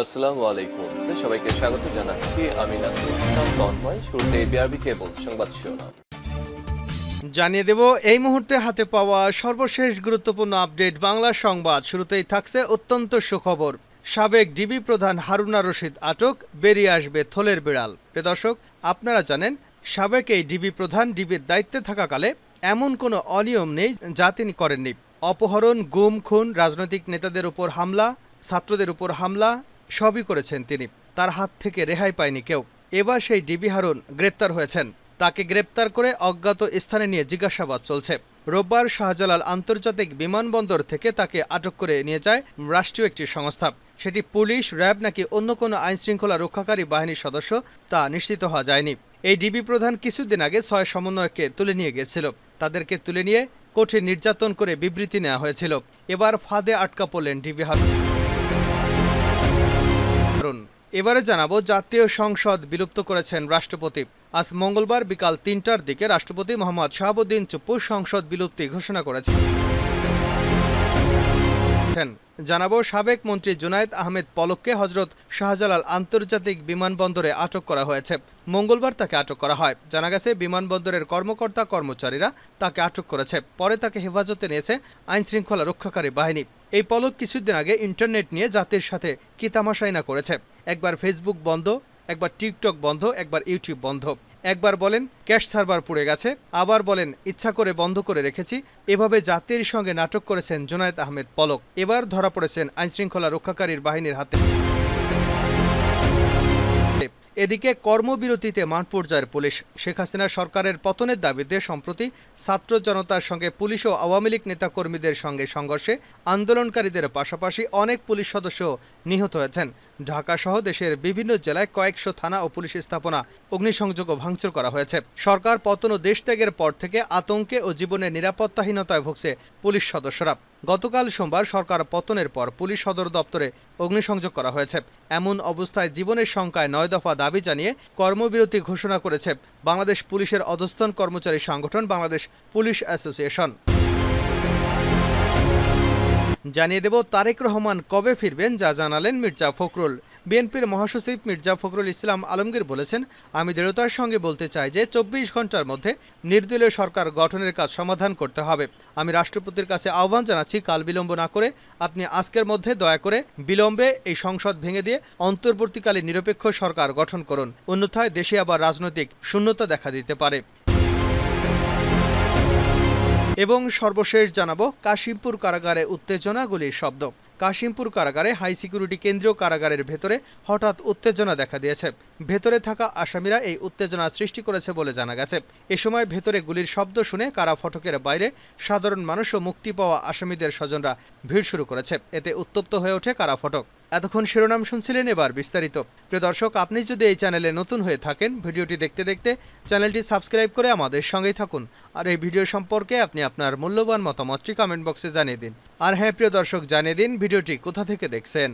আসসালামু আলাইকুম। সবাইকে স্বাগত জানাচ্ছি। আমি নাসরুল ইসলাম তন্ময়। শুরুতে বিআরবি কেবল সংবাদ শিরোনাম জানিয়ে দেব এই মুহূর্তে হাতে পাওয়া সর্বশেষ গুরুত্বপূর্ণ আপডেট বাংলা সংবাদ। শুরুতেই থাকছে অত্যন্ত সুখবর। সাবেক ডিবি প্রধান হারুনা রশিদ আটক, বেরিয়ে আসবে থলের বিড়াল। প্রিয় দর্শক, আপনারা জানেন সাবেক এই ডিবি প্রধান ডিবির দায়িত্বে থাকাকালে এমন কোনো অনিয়ম নেই যা তিনি করেননি। অপহরণ, গুম, খুন, রাজনৈতিক নেতাদের উপর হামলা, ছাত্রদের উপর হামলা সবই করেছেন তিনি। তার হাত থেকে রেহাই পায়নি কেউ। এবার সেই ডিবি হারুন গ্রেপ্তার হয়েছেন। তাকে গ্রেপ্তার করে অজ্ঞাত স্থানে নিয়ে জিজ্ঞাসাবাদ চলছে। রোববার শাহজালাল আন্তর্জাতিক বিমানবন্দর থেকে তাকে আটক করে নিয়ে যায় রাষ্ট্রীয় একটি সংস্থা। সেটি পুলিশ, র্যাব নাকি অন্য কোনো আইনশৃঙ্খলা রক্ষাকারী বাহিনীর সদস্য তা নিশ্চিত হওয়া যায়নি। এই ডিবি প্রধান কিছুদিন আগে 6 সমন্বয়ককে তুলে নিয়ে গিয়েছিল। তাদেরকে তুলে নিয়ে কঠিন নির্যাতন করে বিবৃতি নেওয়া হয়েছিল। এবার ফাঁদে আটকা পড়লেন ডিবি হারুন। এবারে জানাবো জাতীয় সংসদ বিলুপ্ত করেছেন রাষ্ট্রপতি। আজ মঙ্গলবার বিকাল 3টার দিকে রাষ্ট্রপতি মোহাম্মদ শাহাবুদ্দিন চুপ্পু সংসদ বিলুপ্তি ঘোষণা করেছেন। জানাবো সাবেক মন্ত্রী জুনায়েদ আহমেদ পলককে হজরত শাহজালাল আন্তর্জাতিক বিমানবন্দরে আটক করা হয়েছে। মঙ্গলবার তাকে আটক করা হয়। জানা গেছে বিমানবন্দরের কর্মকর্তা কর্মচারীরা তাকে আটক করেছে। পরে তাকে হেফাজতে নিয়েছে আইনশৃঙ্খলা রক্ষাকারী বাহিনী। এই পলক কিছুদিন আগে ইন্টারনেট নিয়ে জাতির সাথে কি তামাশাই না করেছে। একবার ফেসবুক বন্ধ, একবার টিকটক বন্ধ, একবার ইউটিউব বন্ধ। একবার বলেন ক্যাশ সার্ভার পুড়ে গেছে, আবার বলেন ইচ্ছা করে বন্ধ করে রেখেছি। এভাবে জাতির সঙ্গে নাটক করেছেন জুনায়েদ আহমেদ পলক। এবার ধরা পড়েছেন আইনশৃঙ্খলা রক্ষাকারীর বাহিনীর হাতে। এদিকে কর্মবিরতিতে মাঠ পর্যায়ের পুলিশ। শেখ হাসিনা সরকারের পতনের দাবিতে সম্প্রতি ছাত্র জনতার সঙ্গে পুলিশ ও আওয়ামী লীগ নেতাকর্মীদের সঙ্গে সংঘর্ষে আন্দোলনকারীদের পাশাপাশি অনেক পুলিশ সদস্য নিহত হয়েছেন। ঢাকা সহ দেশের বিভিন্ন জেলায় কয়েকশো থানা ও পুলিশ স্থাপনা অগ্নিসংযোগ ও ভাঙচুর করা হয়েছে। সরকার পতন ও দেশ ত্যাগের পর থেকে আতঙ্কে ও জীবনের নিরাপত্তাহীনতায় ভুগছে পুলিশ সদস্যরা। গতকাল সোমবার সরকার পতনের পর পুলিশ সদর দপ্তরে অগ্নিসংযোগ করা হয়েছে। এমন অবস্থায় জীবনের শঙ্কায় 9 দফা দাবি জানিয়ে কর্মবিরতি ঘোষণা করেছে বাংলাদেশ পুলিশের অধস্তন কর্মচারী সংগঠন বাংলাদেশ পুলিশ অ্যাসোসিয়েশন। জানিয়ে দেব তারেক রহমান কবে ফিরবেন যা জানালেন মির্জা ফখরুল। বিএনপির মহাসচিব মির্জা ফখরুল ইসলাম আলমগীর বলেছেন, আমি দৃঢ়তার সঙ্গে বলতে চাই যে 24 ঘন্টার মধ্যে নির্দলীয় সরকার গঠনের কাজ সমাধান করতে হবে। আমি রাষ্ট্রপতির কাছে আহ্বান জানাচ্ছি, কাল বিলম্ব না করে আপনি আজকের মধ্যে দয়া করে বিলম্বে এই সংসদ ভেঙে দিয়ে অন্তর্বর্তীকালীন নিরপেক্ষ সরকার গঠন করুন। অন্যথায় দেশে আবার রাজনৈতিক শূন্যতা দেখা দিতে পারে। এবং সর্বশেষ জানাবো কাশিমপুর কারাগারে উত্তেজনা, গুলির শব্দ। কাশিমপুর কারাগারে হাই সিকিউরিটি কেন্দ্রীয় কারাগারের ভেতরে হঠাৎ উত্তেজনা দেখা দিয়েছে। ভেতরে থাকা আসামিরা এই উত্তেজনা সৃষ্টি করেছে বলে জানা গেছে। এ সময় ভেতরে গুলির শব্দ শুনে কারা ফটকের বাইরে সাধারণ মানুষ ও মুক্তি পাওয়া আসামিদের স্বজনরা ভিড় শুরু করেছে। এতে উত্তপ্ত হয়ে ওঠে কারা ফটক। এতক্ষণ শিরোনাম শুনছিলেন, এবার বিস্তারিত। প্রিয় দর্শক, আপনি যদি এই চ্যানেলে নতুন হয়ে থাকেন, ভিডিওটি দেখতে দেখতে চ্যানেলটি সাবস্ক্রাইব করে আমাদের সঙ্গেই থাকুন। আর এই ভিডিও সম্পর্কে আপনি আপনার মূল্যবান মতামতটি কমেন্ট বক্সে জানিয়ে দিন। আর হ্যাঁ প্রিয় দর্শক, জানিয়ে দিন ভিডিওটি কোথা থেকে দেখছেন।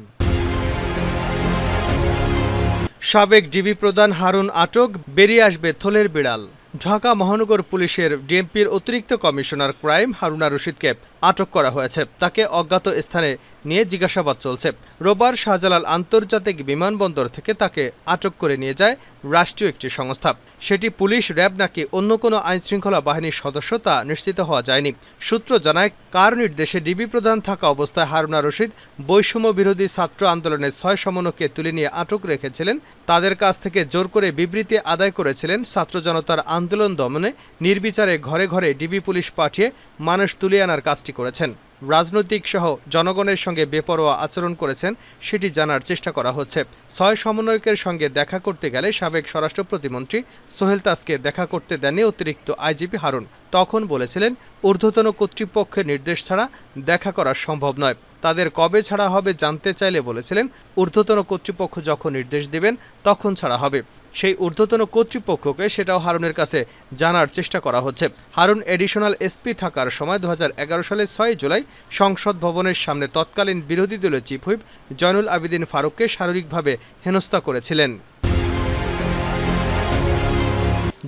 সাবেক ডিবি প্রধান হারুন আটক, বেরিয়ে আসবে থলের বিড়াল। ঢাকা মহানগর পুলিশের ডিএমপির অতিরিক্ত কমিশনার ক্রাইম হারুনা রশিদকে আটক করা হয়েছে। তাকে অজ্ঞাত স্থানে নিয়ে জিজ্ঞাসাবাদ চলছে। রোববার শাহজালাল আন্তর্জাতিক বিমানবন্দর থেকে তাকে আটক করে নিয়ে যায় রাষ্ট্রীয় একটি সংস্থা। সেটি পুলিশ, র্যাব নাকি অন্য কোনো আইনশৃঙ্খলা বাহিনীর সদস্য তা নিশ্চিত হওয়া যায়নি। সূত্র জানায়, কার নির্দেশে ডিবি প্রধান থাকা অবস্থায় হারুনা রশিদ বৈষম্য বিরোধী ছাত্র আন্দোলনের 6 সমন্বয়ককে তুলে নিয়ে আটক রেখেছিলেন। তাদের কাছ থেকে জোর করে বিবৃতি আদায় করেছিলেন। ছাত্র জনতার আন্দোলন দমনে নির্বিচারে ঘরে ঘরে ডিবি পুলিশ পাঠিয়ে মানুষ তুলে আনার কাজটি করেছেন। রাজনৈতিক সহ জনগণের সঙ্গে বেপরোয়া আচরণ করেছেন সেটি জানার চেষ্টা করা হচ্ছে। 6 সমন্বয়কের সঙ্গে দেখা করতে গেলে সাবেক স্বরাষ্ট্র প্রতিমন্ত্রী সোহেল তাজকে দেখা করতে দেননি অতিরিক্ত আইজিপি হারুন। তখন বলেছিলেন, ঊর্ধ্বতন কর্তৃপক্ষের নির্দেশ ছাড়া দেখা করা সম্ভব নয়। তাদের কবে ছাড়া হবে জানতে চাইলে বলেছিলেন, ঊর্ধ্বতন কর্তৃপক্ষ যখন নির্দেশ দেবেন তখন ছাড়া হবে। সেই ঊর্ধ্বতন কর্তৃপক্ষকে সেটাও হারুনের কাছে জানার চেষ্টা করা হচ্ছে। হারুন এডিশনাল এসপি থাকার সময় 2011 সালের 6 জুলাই সংসদ ভবনের সামনে তৎকালীন বিরোধী দলীয় চিফ হুইপ জয়নুল আবেদিন ফারুককে শারীরিকভাবে হেনস্থা করেছিলেন।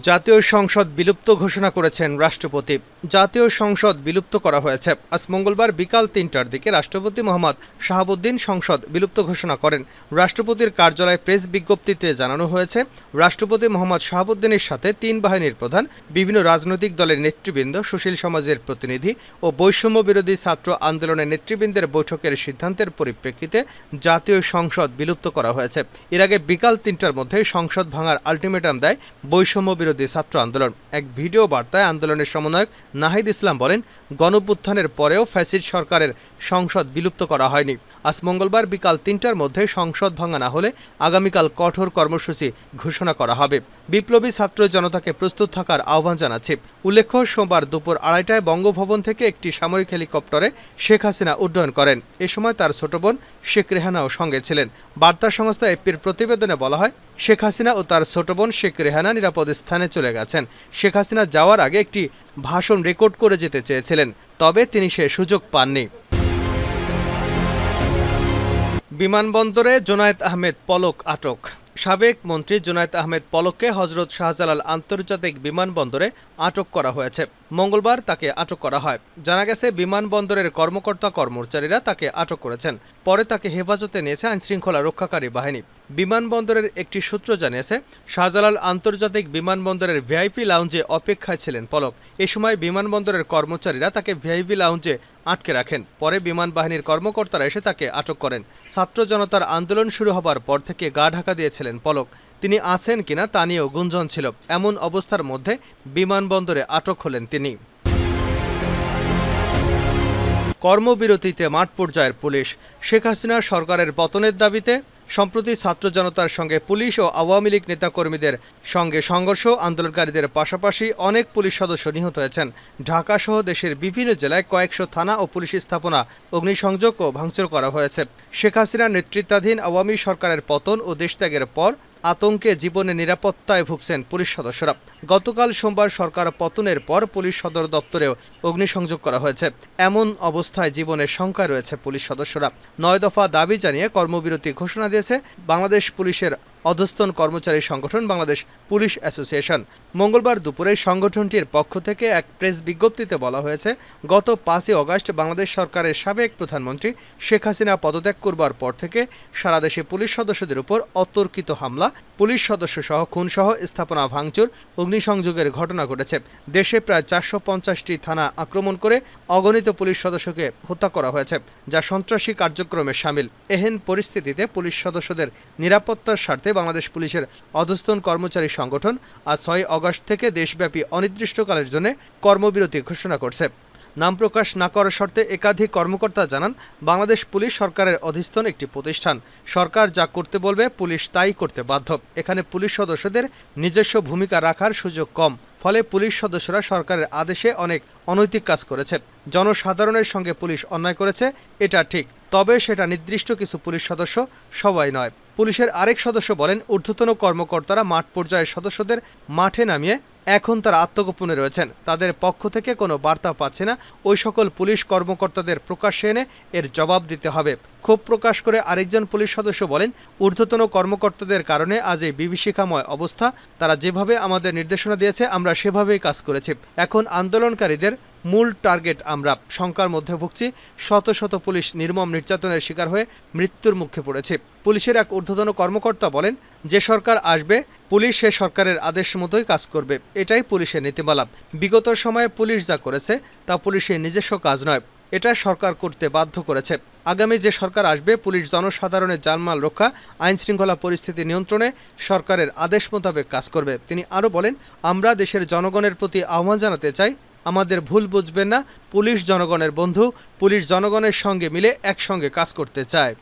জাতীয় সংসদ বিলুপ্ত ঘোষণা করেছেন রাষ্ট্রপতি। জাতীয় সংসদ বিলুপ্ত করা হয়েছে। আজ মঙ্গলবার বিকাল ৩টার দিকে রাষ্ট্রপতি মোহাম্মদ শাহাবুদ্দিন সংসদ বিলুপ্ত ঘোষণা করেন। রাষ্ট্রপতির কার্যালয়ে প্রেস বিজ্ঞপ্তিতে জানানো হয়েছে, রাষ্ট্রপতি মোহাম্মদ শাহাবুদ্দিনের সাথে ৩ বাহিনীর প্রধান, বিভিন্ন রাজনৈতিক দলের নেতৃবৃন্দ, সুশীল সমাজের প্রতিনিধি ও বৈষম্য বিরোধী ছাত্র আন্দোলনের নেতৃবৃন্দের বৈঠকের সিদ্ধান্তের পরিপ্রেক্ষিতে জাতীয় সংসদ বিলুপ্ত করা হয়েছে। এর আগে বিকাল ৩টার মধ্যে সংসদ ভাঙার আলটিমেটাম দেয় বৈষম্য বিরোধী ছাত্র আন্দোলন। এক ভিডিও বার্তায় আন্দোলনের সমন্বয়ক নাহিদ ইসলাম বলেন, গণঅভ্যুত্থানের পরেও ফ্যাসিস্ট সরকারের সংসদ বিলুপ্ত করা হয়নি। আজ মঙ্গলবার বিকাল ৩টার মধ্যে সংসদ ভাঙা না হলে আগামীকাল কঠোর কর্মসূচি ঘোষণা করা হবে। বিপ্লবী ছাত্র জনতাকে প্রস্তুত থাকার আহ্বান জানাচ্ছি। উল্লেখ্য, সোমবার দুপুর ২:৩০টায় বঙ্গভবন থেকে একটি সামরিক হেলিকপ্টারে শেখ হাসিনা উড্ডয়ন করেন। এ সময় তার ছোট বোন শেখ রেহানাও সঙ্গে ছিলেন। বার্তা সংস্থা এপির প্রতিবেদনে বলা হয়, শেখ হাসিনা ও তার ছোট বোন শেখ রেহানা নিরাপদ স্থানে চলে গেছেন। শেখ হাসিনা যাওয়ার আগে একটি ভাষণ রেকর্ড করে যেতে চেয়েছিলেন, তবে তিনি সে সুযোগ পাননি। বিমানবন্দরে জোনায়েদ আহমেদ পলক আটক। সাবেক মন্ত্রী জোনায়েদ আহমেদ পলককে হজরত শাহজালাল আন্তর্জাতিক বিমানবন্দরে আটক করা হয়েছে। মঙ্গলবার তাকে আটক করা হয়। জানা গেছে, বিমানবন্দরের কর্মকর্তা কর্মচারীরা তাকে আটক করেছেন। পরে তাকে হেফাজতে নিয়েছে আইনশৃঙ্খলা রক্ষাকারী বাহিনী। বিমানবন্দরের একটি সূত্র জানিয়েছে, শাহজালাল আন্তর্জাতিক বিমানবন্দরের ভিআইপি লাউঞ্জে অপেক্ষায় ছিলেন পলক। এ সময় বিমানবন্দরের কর্মচারীরা তাকে ভিআইপি লাউঞ্জে আটকে রাখেন। পরে বিমান বাহিনীর কর্মকর্তারা এসে তাকে আটক করেন। ছাত্র জনতার আন্দোলন শুরু হবার পর থেকে গা ঢাকা দিয়েছিলেন পলক। তিনি আছেন কিনা তা নিয়েও গুঞ্জন ছিল। এমন অবস্থার মধ্যে বিমানবন্দরে আটক হলেন তিনি। কর্মবিরতিতে মাঠ পর্যায়ের পুলিশ। শেখ হাসিনা সরকারের পতনের দাবিতে সম্প্রতি ছাত্র জনতার সঙ্গে পুলিশ ও আওয়ামী লীগ নেতাকর্মীদের সঙ্গে সংঘর্ষ, আন্দোলনকারীদের পাশাপাশি অনেক পুলিশ সদস্য নিহত হয়েছেন। ঢাকাসহ দেশের বিভিন্ন জেলায় কয়েকশো থানা ও পুলিশ স্থাপনা অগ্নিসংযোগ ও ভাঙচুর করা হয়েছে। শেখ হাসিনার নেতৃত্বাধীন আওয়ামী সরকারের পতন ও দেশত্যাগের পর আতঙ্কে জীবনের নিরাপত্তায় ভুগছেন পুলিশ সদস্যরা। গতকাল সোমবার সরকার পতনের পর পুলিশ সদর দপ্তরেও অগ্নিসংযোগ করা হয়েছে। এমন অবস্থায় জীবনের শঙ্কায় রয়েছে পুলিশ সদস্যরা। ৯ দফা দাবি জানিয়ে কর্মবিরতি ঘোষণা দিয়েছে বাংলাদেশ পুলিশের অধস্তন কর্মচারী সংগঠন বাংলাদেশ পুলিশ অ্যাসোসিয়েশন। মঙ্গলবার দুপুরে সংগঠনটির পক্ষ থেকে এক প্রেস বিজ্ঞপ্তিতে বলা হয়েছে, গত ৫ই আগস্ট বাংলাদেশ সরকারের সাবেক প্রধানমন্ত্রী শেখ হাসিনা পদত্যাগ করবার পর থেকে সারা দেশে পুলিশ সদস্যদের উপর অতর্কিত হামলা, পুলিশ সদস্যসহ খুনসহ স্থাপনা ভাঙচুর, অগ্নিসংযোগের ঘটনা ঘটেছে। দেশে প্রায় ৪৫০টি থানা আক্রমণ করে অগণিত পুলিশ সদস্যকে হত্যা করা হয়েছে, যা সন্ত্রাসী কার্যক্রমে শামিল। এহেন পরিস্থিতিতে পুলিশ সদস্যদের নিরাপত্তার স্বার্থে বাংলাদেশ পুলিশের অধস্তন কর্মচারী সংগঠন আজ ৬ আগস্ট থেকে দেশব্যাপী অনির্দিষ্টকালের জন্য কর্মবিরতি ঘোষণা করছে। নাম প্রকাশ না করার শর্তে একাধিক কর্মকর্তা জানান, বাংলাদেশ পুলিশ সরকারের অধীনস্থ একটি প্রতিষ্ঠান। সরকার যা করতে বলবে পুলিশ তাই করতে বাধ্য। এখানে পুলিশ সদস্যদের নিজস্ব ভূমিকা রাখার সুযোগ কম। ফলে পুলিশ সদস্যরা সরকারের আদেশে অনেক অনৈতিক কাজ করেছে। জনসাধারণের সঙ্গে পুলিশ অন্যায় করেছে, এটা ঠিক, তবে সেটা নির্দিষ্ট কিছু পুলিশ সদস্য, সবাই নয়। পুলিশের আরেক সদস্য বলেন, ঊর্ধ্বতন কর্মকর্তারা মাঠ পর্যায়ের সদস্যদের মাঠে নামিয়ে এখন তারা আত্মগোপনে রয়েছেন। তাদের পক্ষ থেকে কোনো বার্তা পাচ্ছে না। ওই সকল পুলিশ কর্মকর্তাদের প্রকাশ্যে এনে এর জবাব দিতে হবে। ক্ষোভ প্রকাশ করে আরেকজন পুলিশ সদস্য বলেন, ঊর্ধ্বতন কর্মকর্তাদের কারণে আজ এই বিভীষিকাময় অবস্থা। তারা যেভাবে আমাদের নির্দেশনা দিয়েছে আমরা সেভাবেই কাজ করেছি। এখন আন্দোলনকারীদের মূল টার্গেট আমরা। শঙ্কার মধ্যে ভুগছি। শত শত পুলিশ নির্মম নির্যাতনের শিকার হয়ে মৃত্যুর মুখে পড়েছে। পুলিশের এক ঊর্ধ্বতন কর্মকর্তা বলেন, যে সরকার আসবে পুলিশ সে সরকারের আদেশ মতোই কাজ করবে, এটাই পুলিশের নীতিমালা। বিগত সময়ে পুলিশ যা করেছে তা পুলিশের নিজস্ব কাজ নয়, এটা সরকার করতে বাধ্য করেছে। আগামী যে সরকার আসবে পুলিশ জনসাধারণের জানমাল রক্ষা, আইন শৃঙ্খলা পরিস্থিতি নিয়ন্ত্রণে সরকারের আদেশ মোতাবেক কাজ করবে। তিনি আরও বলেন, আমরা দেশের জনগণের প্রতি আহ্বান জানাতে চাই, আমাদের ভুল বুঝবেন না। পুলিশ জনগণের বন্ধু, পুলিশ জনগণের সঙ্গে মিলে একসঙ্গে কাজ করতে চায়।